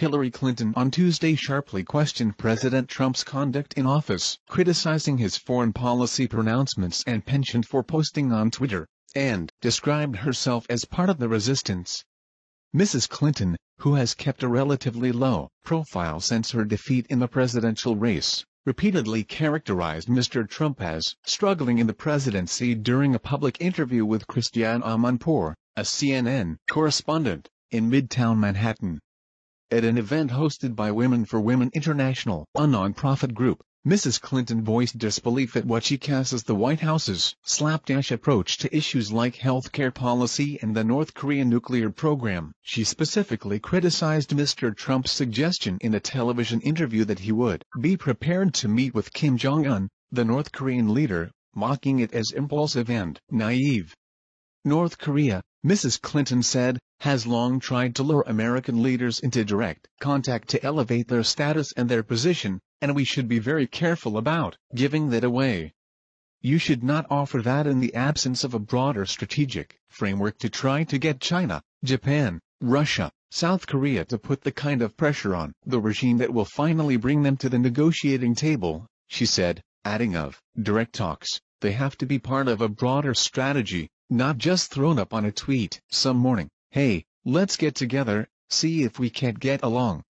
Hillary Clinton on Tuesday sharply questioned President Trump's conduct in office, criticizing his foreign policy pronouncements and penchant for posting on Twitter, and described herself as part of the resistance. Mrs. Clinton, who has kept a relatively low profile since her defeat in the presidential race, repeatedly characterized Mr. Trump as struggling in the presidency during a public interview with Christiane Amanpour, a CNN correspondent, in Midtown Manhattan. At an event hosted by Women for Women International, a non-profit group, Mrs. Clinton voiced disbelief at what she casts as the White House's slapdash approach to issues like healthcare policy and the North Korean nuclear program. She specifically criticized Mr. Trump's suggestion in a television interview that he would be prepared to meet with Kim Jong-un, the North Korean leader, mocking it as impulsive and naive. North Korea, Mrs. Clinton said, has long tried to lure American leaders into direct contact to elevate their status and their position, and we should be very careful about giving that away. You should not offer that in the absence of a broader strategic framework to try to get China, Japan, Russia, South Korea to put the kind of pressure on the regime that will finally bring them to the negotiating table, she said, adding of direct talks, they have to be part of a broader strategy, not just thrown up on a tweet some morning, hey, let's get together, see if we can't get along.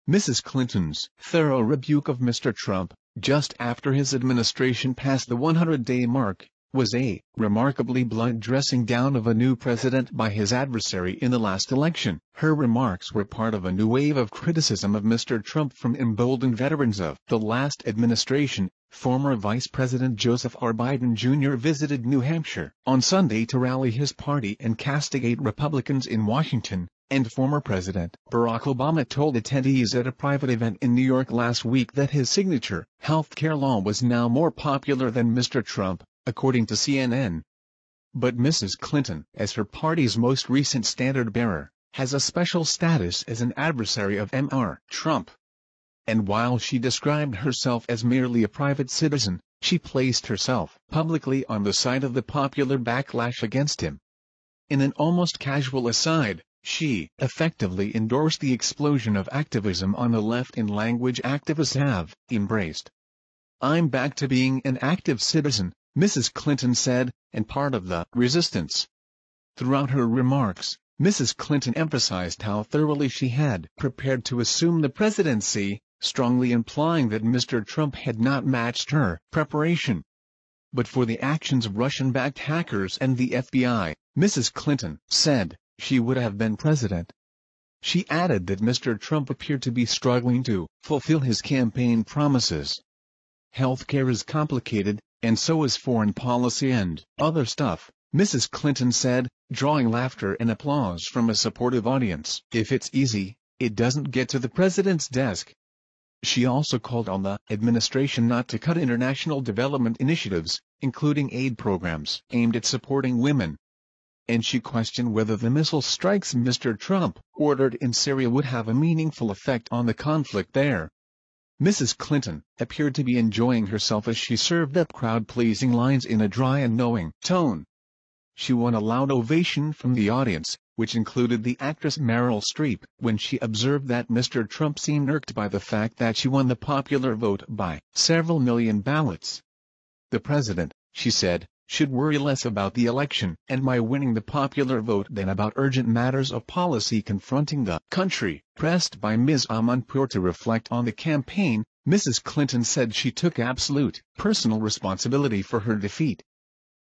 Mrs. Clinton's thorough rebuke of Mr. Trump, just after his administration passed the 100-day mark, was a remarkably blunt dressing down of a new president by his adversary in the last election. Her remarks were part of a new wave of criticism of Mr. Trump from emboldened veterans of the last administration. Former Vice President Joseph R. Biden Jr. visited New Hampshire on Sunday to rally his party and castigate Republicans in Washington, and former President Barack Obama told attendees at a private event in New York last week that his signature health care law was now more popular than Mr. Trump, according to CNN. But Mrs. Clinton, as her party's most recent standard-bearer, has a special status as an adversary of Mr. Trump. And while she described herself as merely a private citizen, she placed herself publicly on the side of the popular backlash against him. In an almost casual aside, she effectively endorsed the explosion of activism on the left in language activists have embraced. I'm back to being an active citizen, Mrs. Clinton said, and part of the resistance. Throughout her remarks, Mrs. Clinton emphasized how thoroughly she had prepared to assume the presidency, strongly implying that Mr. Trump had not matched her preparation. But for the actions of Russian-backed hackers and the FBI, Mrs. Clinton said, she would have been president. She added that Mr. Trump appeared to be struggling to fulfill his campaign promises. Healthcare is complicated, and so is foreign policy and other stuff, Mrs. Clinton said, drawing laughter and applause from a supportive audience. If it's easy, it doesn't get to the president's desk. She also called on the administration not to cut international development initiatives, including aid programs aimed at supporting women. And she questioned whether the missile strikes Mr. Trump ordered in Syria would have a meaningful effect on the conflict there. Mrs. Clinton appeared to be enjoying herself as she served up crowd-pleasing lines in a dry and knowing tone. She won a loud ovation from the audience, which included the actress Meryl Streep, when she observed that Mr. Trump seemed irked by the fact that she won the popular vote by several million ballots. The president, she said, should worry less about the election and my winning the popular vote than about urgent matters of policy confronting the country. Pressed by Ms. Amanpour to reflect on the campaign, Mrs. Clinton said she took absolute personal responsibility for her defeat.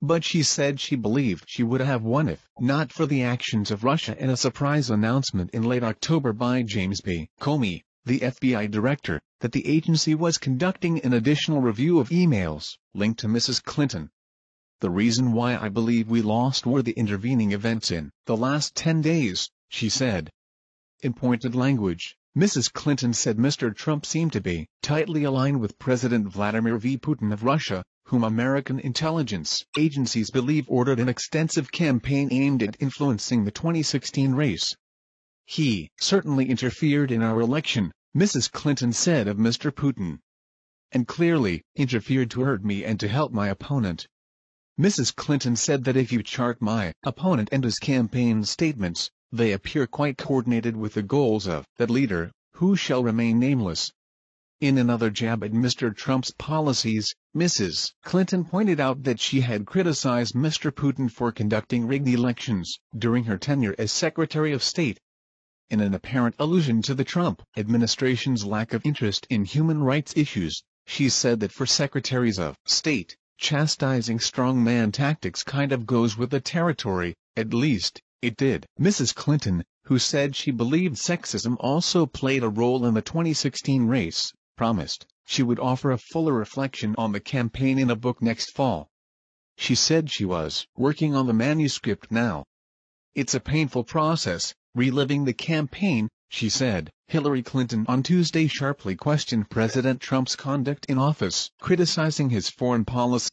But she said she believed she would have won if not for the actions of Russia and a surprise announcement in late October by James Comey, the FBI director, that the agency was conducting an additional review of emails linked to Mrs. Clinton. The reason why I believe we lost were the intervening events in the last 10 days, she said. In pointed language, Mrs. Clinton said Mr. Trump seemed to be tightly aligned with President Vladimir Putin of Russia, whom American intelligence agencies believe ordered an extensive campaign aimed at influencing the 2016 race. He certainly interfered in our election, Mrs. Clinton said of Mr. Putin. And clearly interfered to hurt me and to help my opponent. Mrs. Clinton said that if you chart my opponent and his campaign statements, they appear quite coordinated with the goals of that leader, who shall remain nameless. In another jab at Mr. Trump's policies, Mrs. Clinton pointed out that she had criticized Mr. Putin for conducting rigged elections during her tenure as Secretary of State. In an apparent allusion to the Trump administration's lack of interest in human rights issues, she said that for secretaries of state, chastising strongman tactics kind of goes with the territory, at least, it did. Mrs. Clinton, who said she believed sexism also played a role in the 2016 race, promised she would offer a fuller reflection on the campaign in a book next fall. She said she was working on the manuscript now. It's a painful process, reliving the campaign, she said. Hillary Clinton on Tuesday sharply questioned President Trump's conduct in office, criticizing his foreign policy.